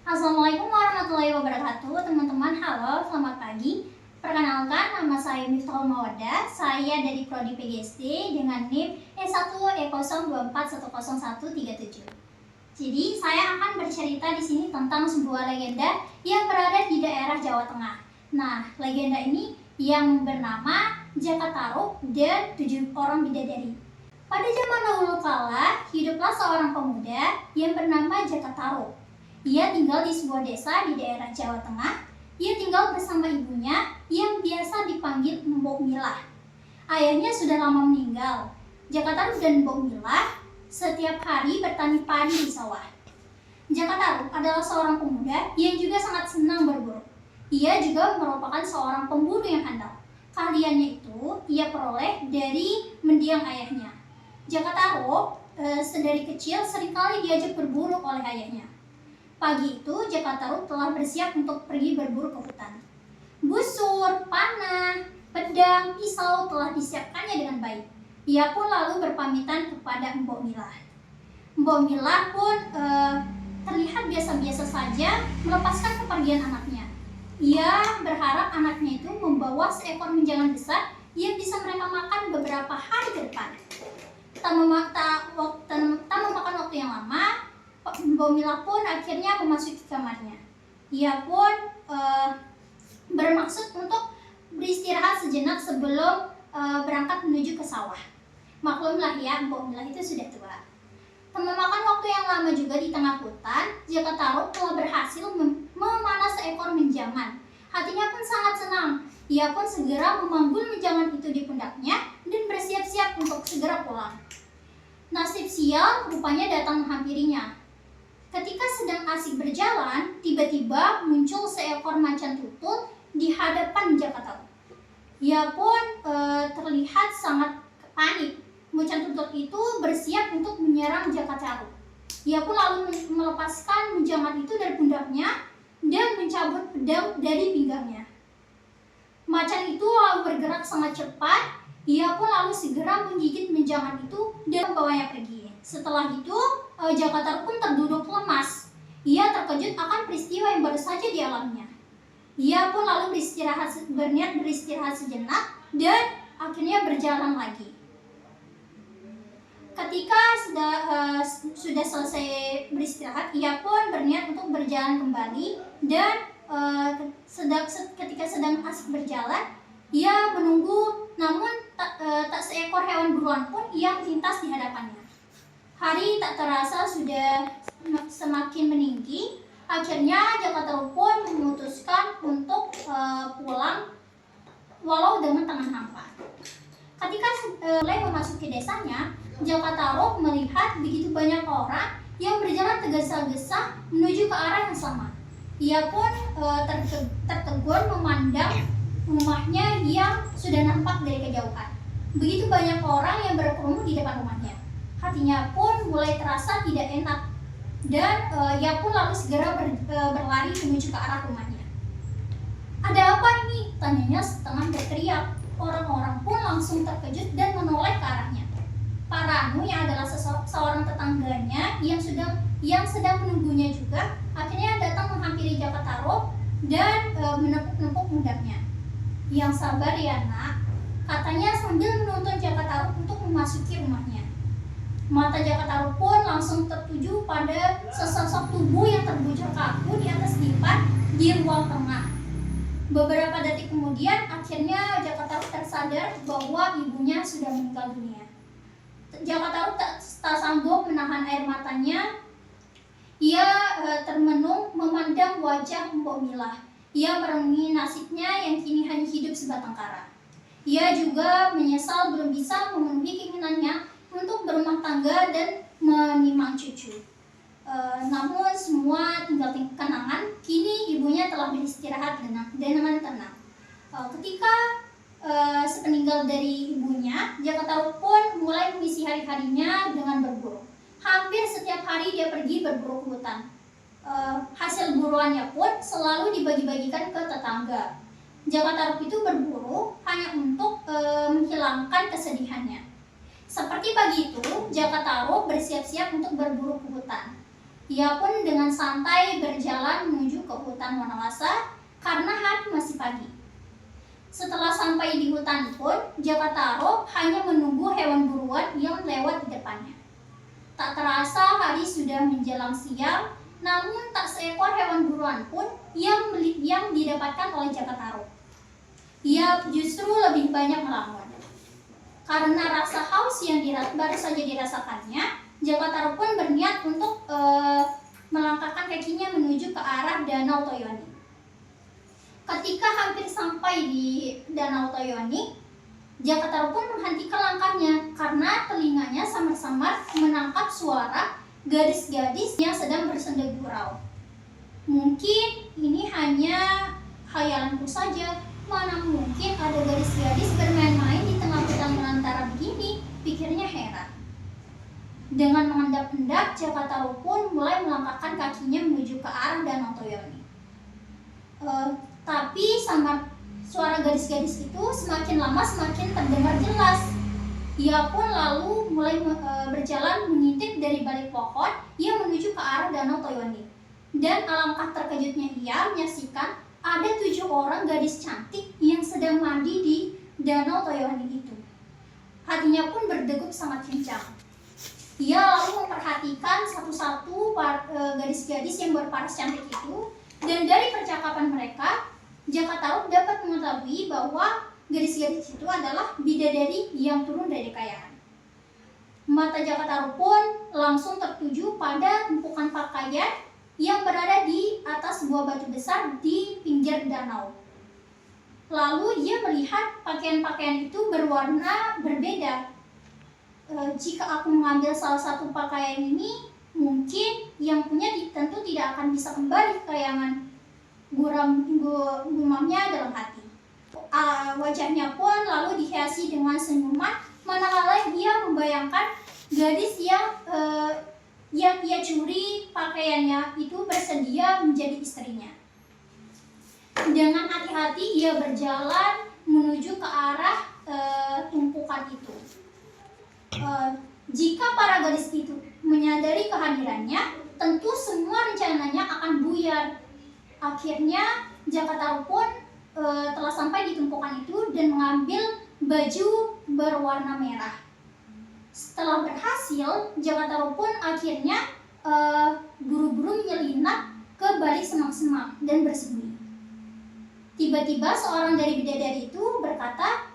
Assalamualaikum warahmatullahi wabarakatuh. Teman-teman, halo, selamat pagi. Perkenalkan, nama saya Miftahul Mawaddah. Saya dari Prodi PGSD dengan NIM E1E024100137. Jadi, saya akan bercerita di sini tentang sebuah legenda yang berada di daerah Jawa Tengah. Nah, legenda ini yang bernama Jaka Tarub dan 7 orang bidadari. Pada zaman dahulu kala, hiduplah seorang pemuda yang bernama Jaka Tarub. Ia tinggal di sebuah desa di daerah Jawa Tengah. Ia tinggal bersama ibunya yang biasa dipanggil Mbok Milah. Ayahnya sudah lama meninggal. Jaka Tarub dan Mbok Milah setiap hari bertani padi di sawah. Jaka Tarub adalah seorang pemuda yang juga sangat senang berburu. Ia juga merupakan seorang pemburu yang handal. Keahliannya itu ia peroleh dari mendiang ayahnya. Jaka Tarub sedari kecil seringkali diajak berburu oleh ayahnya. Pagi itu, Jaka Tarub telah bersiap untuk pergi berburu ke hutan. Busur, panah, pedang, pisau telah disiapkannya dengan baik. Ia pun lalu berpamitan kepada Mbok Milah. Mbok Milah pun terlihat biasa-biasa saja melepaskan kepergian anaknya. Ia berharap anaknya itu membawa seekor menjangan besar yang bisa mereka makan beberapa hari ke depan. Tak memakan waktu yang lama, Mbok Milah pun akhirnya memasuki kamarnya. Ia pun bermaksud untuk beristirahat sejenak sebelum berangkat menuju ke sawah. Maklumlah ya, Mbok Milah itu sudah tua. Tak memakan waktu yang lama juga di tengah hutan, Jaka Tarub telah berhasil memanah seekor menjangan. Hatinya pun sangat senang. Ia pun segera memanggul menjangan itu di pundaknya dan bersiap-siap untuk segera pulang. Nasib sial rupanya datang menghampirinya. Ketika sedang asik berjalan, tiba-tiba muncul seekor macan tutul di hadapan Jaka Tarub. Ia pun terlihat sangat panik. Macan tutul itu bersiap untuk menyerang Jaka Tarub. Ia pun lalu melepaskan menjangan itu dari pundaknya dan mencabut pedang dari pinggangnya. Macan itu lalu bergerak sangat cepat. Ia pun lalu segera menggigit menjangan itu dan membawanya pergi. Setelah itu, Jaka Tarub pun terduduk lemas. Ia terkejut akan peristiwa yang baru saja dialaminya. Ia pun lalu berniat beristirahat sejenak dan akhirnya berjalan lagi. Ketika sudah selesai beristirahat, ia pun berniat untuk berjalan kembali dan ketika sedang asik berjalan, ia menunggu, namun tak seekor hewan buruan pun yang melintas di hadapannya. Hari tak terasa sudah semakin meninggi. Akhirnya Jaka Tarub pun memutuskan untuk pulang walau dengan tangan hampa. Ketika mulai memasuki desanya, Jaka Tarub melihat begitu banyak orang yang berjalan tergesa-gesa menuju ke arah yang sama. Ia pun tertegun memandang rumahnya yang sudah nampak dari kejauhan. Begitu banyak orang yang berkerumun di depan rumahnya. Hatinya pun mulai terasa tidak enak dan ia pun lalu segera berlari menuju ke arah rumahnya. "Ada apa ini?" tanyanya setengah berteriak. Orang-orang pun langsung terkejut dan menoleh ke arahnya. Pak Ranu yang adalah seorang tetangganya yang sedang menunggunya juga akhirnya datang menghampiri Jaka Tarub dan menepuk-nepuk pundaknya. "Yang sabar ya nak," katanya sambil menuntun Jaka Tarub untuk memasuki rumahnya. Mata Jaka Tarub pun langsung tertuju pada sesosok tubuh yang terbujur kaku di atas dipan di ruang tengah. Beberapa detik kemudian, akhirnya Jaka Tarub tersadar bahwa ibunya sudah meninggal dunia. Jaka Tarub tak sanggup menahan air matanya. Ia termenung memandang wajah Mbok Milah. Ia merenungi nasibnya yang kini hanya hidup sebatang kara. Ia juga menyesal belum bisa memenuhi keinginannya untuk berumah tangga dan menimang cucu. Namun semua tinggal kenangan. Kini ibunya telah beristirahat dengan tenang. Ketika sepeninggal dari ibunya, Jaka Tarub pun mulai mengisi hari-harinya dengan berburu. Hampir setiap hari dia pergi berburu ke hutan. Hasil buruannya pun selalu dibagi-bagikan ke tetangga. Jaka Tarub itu berburu hanya untuk menghilangkan kesedihannya. Seperti pagi itu, Jaka Tarub bersiap-siap untuk berburu ke hutan. Ia pun dengan santai berjalan hutan Wanawasa karena hari masih pagi. Setelah sampai di hutan pun, Jaka Tarub hanya menunggu hewan buruan yang lewat di depannya. Tak terasa hari sudah menjelang siang, namun tak seekor hewan buruan pun yang didapatkan oleh Jaka Tarub. Ia justru lebih banyak melamun. Karena rasa haus yang baru saja dirasakannya, Jaka Tarub pun berniat untuk melangkahkan kakinya menuju ke arah Danau Toyoni. Ketika hampir sampai di Danau Toyoni, Jaka Tarub pun menghentikan langkahnya karena telinganya samar-samar menangkap suara gadis-gadis yang sedang bersenda gurau. Mungkin ini hanya khayalanku saja, mana mungkin ada gadis-gadis bermain-main di tengah hutan belantara begini, pikirnya heran. Dengan mengendap-endap, Jaka Tarub pun mulai melangkahkan kakinya menuju ke arah Danau Toyoni. Tapi suara gadis-gadis itu semakin lama semakin terdengar jelas. Ia pun lalu mulai berjalan mengintip dari balik pohon yang menuju ke arah Danau Toyoni. Dan alangkah terkejutnya ia menyaksikan ada 7 orang gadis cantik yang sedang mandi di Danau Toyoni itu. Hatinya pun berdegup sangat kencang. Ia lalu memperhatikan satu-satu gadis-gadis yang berparas cantik itu, dan dari percakapan mereka, Jaka Tarub dapat mengetahui bahwa gadis-gadis itu adalah bidadari yang turun dari kekayaan. Mata Jaka Tarub pun langsung tertuju pada tumpukan pakaian yang berada di atas sebuah batu besar di pinggir danau. Lalu ia melihat pakaian-pakaian itu berwarna berbeda. Jika aku mengambil salah satu pakaian ini, mungkin yang punya tentu tidak akan bisa kembali ke kayangan, gumamnya dalam hati. Wajahnya pun lalu dihiasi dengan senyuman, manakala ia membayangkan gadis yang ia curi pakaiannya itu bersedia menjadi istrinya. Dengan hati-hati ia berjalan menuju ke arah tumpukan itu. Jika para gadis itu menyadari kehadirannya, tentu semua rencananya akan buyar. Akhirnya Jaka Tarub pun telah sampai di tumpukan itu dan mengambil baju berwarna merah. Setelah berhasil, Jaka Tarub pun akhirnya buru-buru menyelinap ke balik semak-semak dan bersembunyi. Tiba-tiba seorang dari bidadari itu berkata,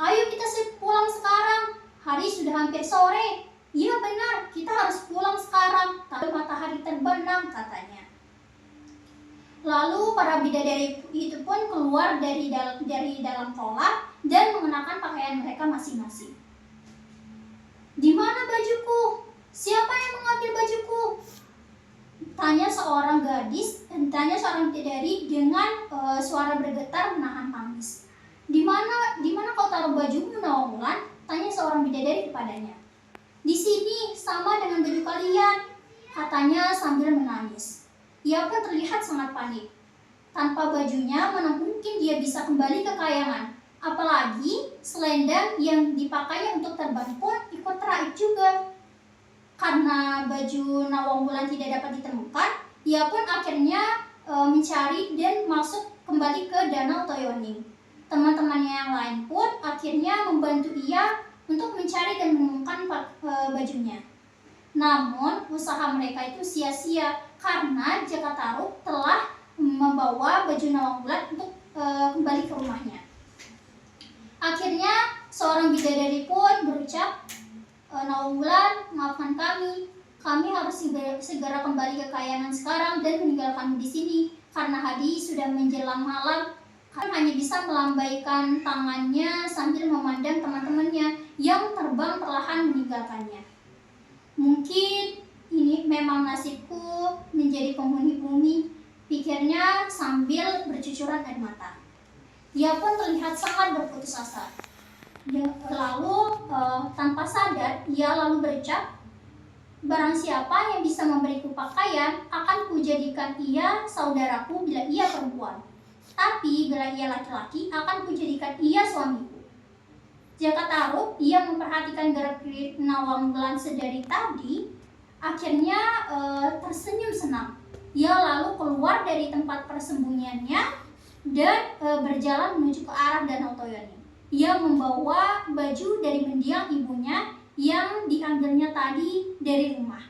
"Ayo kita pulang sekarang. Hari sudah hampir sore." "Iya benar, kita harus pulang sekarang. Tapi matahari terbenam," katanya. Lalu para bidadari itu pun keluar dari dalam kolam dan mengenakan pakaian mereka masing-masing. "Di mana bajuku? Siapa yang mengambil bajuku?" tanya seorang bidadari dengan suara bergetar menahan tangis. Di mana kau taruh bajumu, Nawangwulan?" tanya seorang bidadari kepadanya. "Di sini, sama dengan baju kalian," katanya sambil menangis. Ia pun terlihat sangat panik. Tanpa bajunya, mana mungkin dia bisa kembali ke kayangan. Apalagi selendang yang dipakainya untuk terbang pun ikut teraib juga. Karena baju Nawangwulan tidak dapat ditemukan, ia pun akhirnya mencari dan masuk kembali ke Danau Toyoni. Teman-temannya yang lain pun akhirnya membantu ia untuk mencari dan menemukan bajunya. Namun usaha mereka itu sia-sia karena Jaka Tarub telah membawa baju Nawangwulan untuk kembali ke rumahnya. Akhirnya seorang bidadari pun berucap, "Nawangwulan, maafkan kami. Kami harus segera kembali ke kayangan sekarang dan meninggalkanmu di sini karena hari sudah menjelang malam." Kami hanya bisa melambaikan tangannya sambil memandang teman-temannya yang terbang perlahan meninggalkannya. "Mungkin ini memang nasibku menjadi penghuni bumi," pikirnya sambil bercucuran air mata. Ia pun terlihat sangat berputus asa. Lalu tanpa sadar ia lalu berucap, "Barang siapa yang bisa memberiku pakaian, akan kujadikan ia saudaraku bila ia perempuan. Tapi bila ia laki-laki, akan kujadikan ia suamiku." Jaka Tarub ia memperhatikan gerak-gerik Nawangwulan sedari tadi, akhirnya tersenyum senang. Ia lalu keluar dari tempat persembunyiannya dan berjalan menuju ke arah Danau Toyoni. Ia membawa baju dari mendiang ibunya yang diambilnya tadi dari rumah.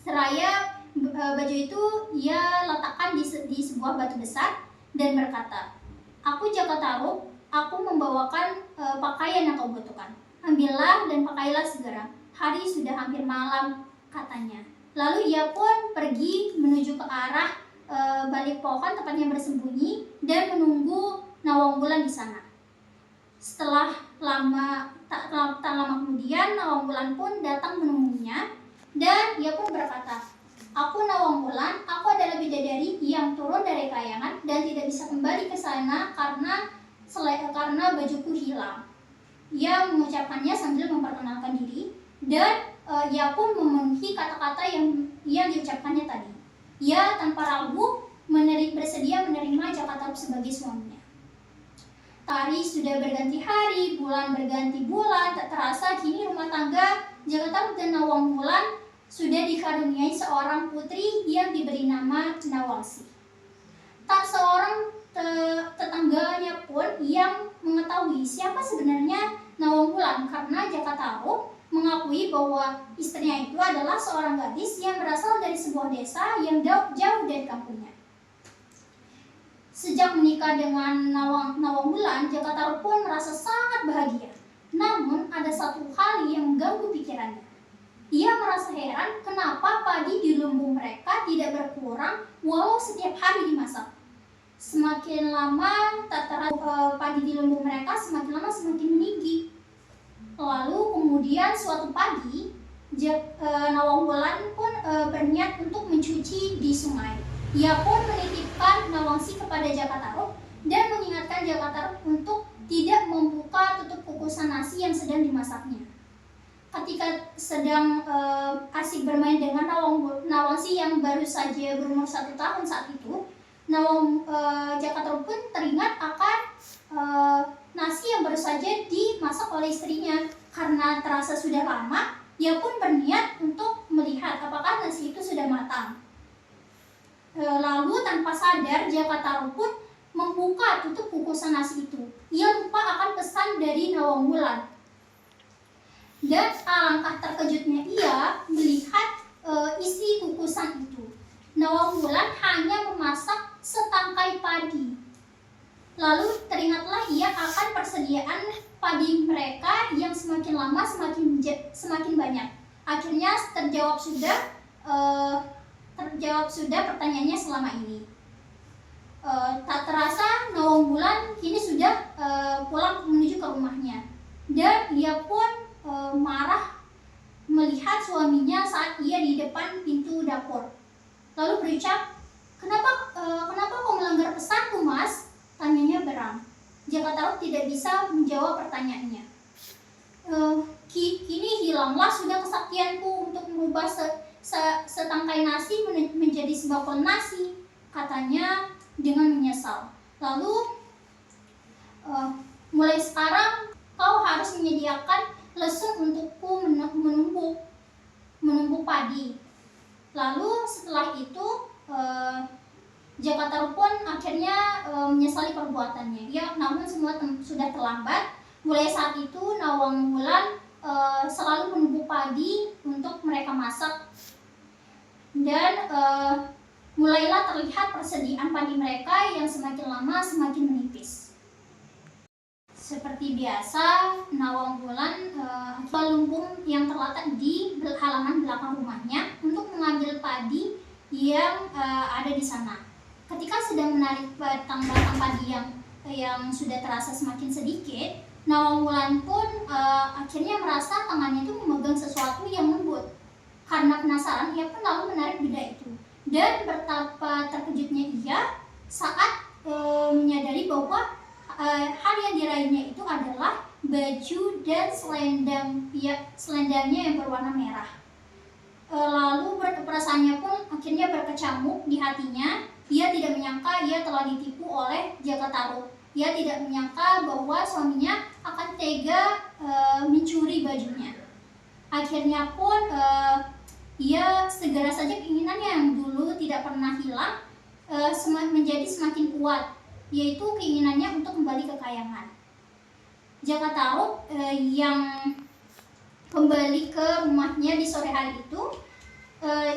Seraya baju itu ia letakkan di sebuah batu besar dan berkata, "Aku Jaka Tarub, aku membawakan pakaian yang kau butuhkan. Ambillah dan pakailah segera. Hari sudah hampir malam," katanya. Lalu ia pun pergi menuju ke arah balik pohon tempatnya bersembunyi dan menunggu Nawang Wulan di sana. Setelah tak lama kemudian Nawang Wulan pun datang menemuinya dan ia pun berkata, "Aku Nawang Wulan, aku adalah bidadari yang turun dari kayangan dan tidak bisa kembali ke sana karena bajuku hilang." Ia mengucapkannya sambil memperkenalkan diri dan ia pun memenuhi kata-kata yang diucapkannya tadi. Ia tanpa ragu bersedia menerima Jaka Tarub sebagai suaminya. Hari sudah berganti hari, bulan berganti bulan, tak terasa kini rumah tangga Jaka Tarub dan Nawang Wulan sudah dikaruniai seorang putri yang diberi nama Nawangsi. Tak seorang tetangganya pun yang mengetahui siapa sebenarnya Nawang Wulan karena Jaka Tarub mengakui bahwa istrinya itu adalah seorang gadis yang berasal dari sebuah desa yang jauh dari kampungnya. Sejak menikah dengan Nawang Wulan, Jaka Tarub pun merasa sangat bahagia. Namun ada satu hal yang mengganggu pikirannya. Ia merasa heran kenapa padi di lumbung mereka tidak berkurang walau setiap hari dimasak. Semakin lama padi di lumbung mereka semakin lama semakin meninggi. Lalu kemudian suatu pagi Nawang Wulan pun berniat untuk mencuci di sungai. Ia pun menitipkan Nawangsi kepada Jaka Tarub dan mengingatkan Jaka Tarub untuk tidak membuka tutup kukusan nasi yang sedang dimasaknya. Ketika sedang asik bermain dengan Nawangsi yang baru saja berumur 1 tahun saat itu, Jaka Tarub pun teringat akan nasi yang baru saja dimasak oleh istrinya. Karena terasa sudah lama, ia pun berniat untuk melihat apakah nasi itu sudah matang. Lalu tanpa sadar Jaka Tarub pun membuka tutup kukusan nasi itu. Ia lupa akan pesan dari Nawang Wulan. Dan alangkah terkejutnya ia melihat isi kukusan itu. Nawang Wulan hanya memasak setangkai padi. Lalu teringatlah ia akan persediaan padi mereka yang semakin lama semakin banyak. Akhirnya terjawab sudah pertanyaannya selama ini. Tak terasa Nawang Wulan kini sudah pulang menuju ke rumahnya. Dan ia pun marah melihat suaminya saat ia di depan pintu dapur. Lalu berucap, kenapa kau melanggar pesanku, Mas?" Tanyanya beram. Jaka Tarub tidak bisa menjawab pertanyaannya. Kini hilanglah sudah kesaktianku untuk merubah setangkai nasi menjadi sebakul nasi, katanya dengan menyesal. Lalu, mulai sekarang kau harus menyediakan lesung untukku menumbuk padi. Lalu setelah itu Jaka Tarub pun akhirnya menyesali perbuatannya. Namun semua sudah terlambat. Mulai saat itu Nawang Wulan selalu menumbuk padi untuk mereka masak. Dan mulailah terlihat persediaan padi mereka yang semakin lama semakin menipis. Seperti biasa, Nawang Wulan lumbung yang terletak di halaman belakang rumahnya untuk mengambil padi yang ada di sana. Ketika sedang menarik batang-batang padi yang sudah terasa semakin sedikit, Nawang Wulan pun akhirnya merasa tangannya itu memegang sesuatu yang lembut. Karena penasaran, ia pun lalu menarik benda itu. Dan betapa terkejutnya ia saat menyadari bahwa hal yang diraihnya itu adalah baju dan selendangnya yang berwarna merah. Lalu perasaannya pun akhirnya berkecamuk di hatinya. Ia tidak menyangka ia telah ditipu oleh Jaka Tarub. Ia tidak menyangka bahwa suaminya akan tega mencuri bajunya. Akhirnya pun ia segera saja keinginannya yang dulu tidak pernah hilang menjadi semakin kuat, yaitu keinginannya untuk kembali ke kayangan. Jaka Tarub yang kembali ke rumahnya di sore hari itu,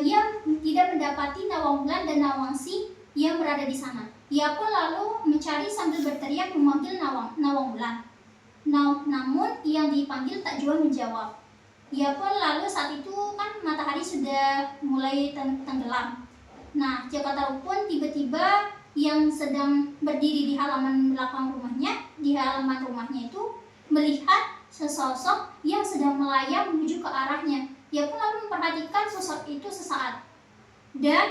ia tidak mendapati Nawangwulan dan Nawangsi yang berada di sana. Ia pun lalu mencari sambil berteriak memanggil Nawangwulan. Namun yang dipanggil tak jua menjawab. Ia pun lalu saat itu kan matahari sudah mulai tenggelam. Nah, Jaka Tarub pun tiba-tiba yang sedang berdiri di halaman belakang rumahnya, di halaman rumahnya itu melihat sesosok yang sedang melayang menuju ke arahnya. Ia pun lalu memperhatikan sosok itu sesaat. Dan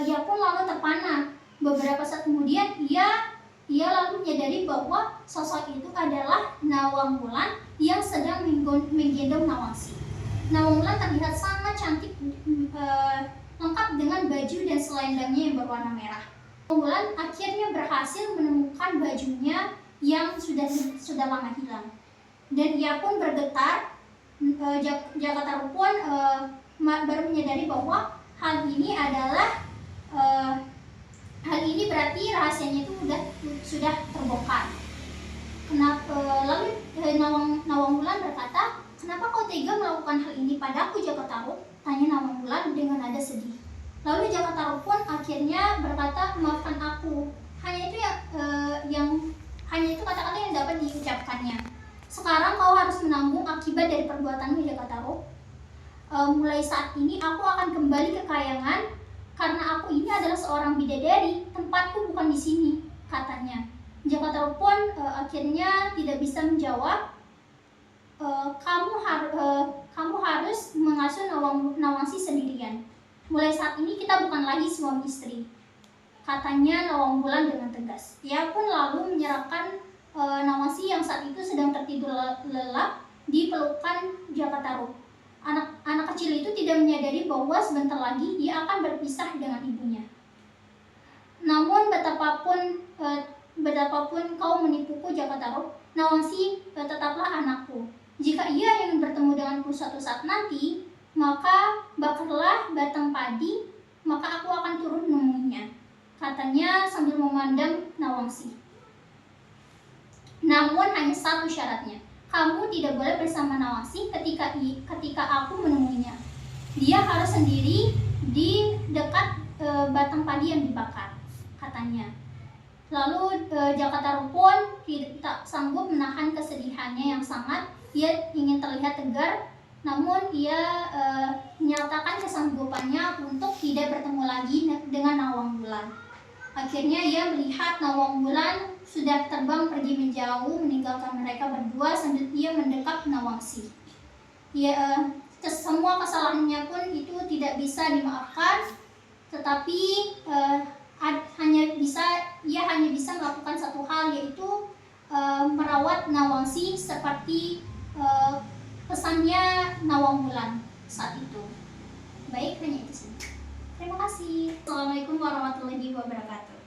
ia pun lalu terpana. Beberapa saat kemudian ia lalu menyadari bahwa sosok itu adalah Nawangwulan yang sedang menggendong Nawangsi. Nawangwulan terlihat sangat cantik, lengkap dengan baju dan selendangnya yang berwarna merah. Nawangwulan akhirnya berhasil menemukan bajunya yang sudah lama hilang, dan ia pun bergetar. Jaka Tarub pun baru menyadari bahwa hal ini berarti rahasianya itu sudah terbongkar. Lalu Nawangwulan berkata, "Kenapa kau tega melakukan hal ini padaku, Jaka Tarub?" tanya Nawangwulan dengan nada sedih. Lalu Jaka Tarub pun akhirnya berkata, "Maafkan aku. Hanya itu kata-kata yang dapat diucapkannya. Sekarang kau harus menanggung akibat dari perbuatanmu, Jaka Tarub. Mulai saat ini aku akan kembali ke kayangan karena aku ini adalah seorang bidadari. Tempatku bukan di sini," katanya. Jaka Tarub pun akhirnya tidak bisa menjawab. Kamu harus mengasuh Nawangsi sendirian. Mulai saat ini kita bukan lagi suami istri," katanya Nawangwulan dengan tegas. Ia pun lalu menyerahkan Nawangsi yang saat itu sedang tertidur lelap di pelukan Jaka Tarub. Anak kecil itu tidak menyadari bahwa sebentar lagi ia akan berpisah dengan ibunya. "Namun betapapun kau menipuku, Jaka Tarub, Nawangsi tetaplah anakku. Jika ia ingin bertemu denganku suatu saat nanti, maka bakarlah batang padi, maka aku akan turun menemuinya," katanya sambil memandang Nawangsi. "Namun hanya satu syaratnya. Kamu tidak boleh bersama Nawangsi ketika aku menemuinya. Dia harus sendiri di dekat batang padi yang dibakar," katanya. Lalu Jaka Tarub pun tidak sanggup menahan kesedihannya yang sangat. Ia ingin terlihat tegar, namun ia menyatakan kesanggupannya untuk tidak bertemu lagi dengan Nawangwulan. Akhirnya ia melihat Nawangwulan sudah terbang pergi menjauh, meninggalkan mereka berdua sambil ia mendekap Nawangsi. Semua kesalahannya pun itu tidak bisa dimaafkan, tetapi ia hanya bisa melakukan satu hal, yaitu merawat Nawangsi seperti pesannya Nawangwulan saat itu. Baik, hanya itu saja. Terima kasih. Assalamualaikum warahmatullahi wabarakatuh.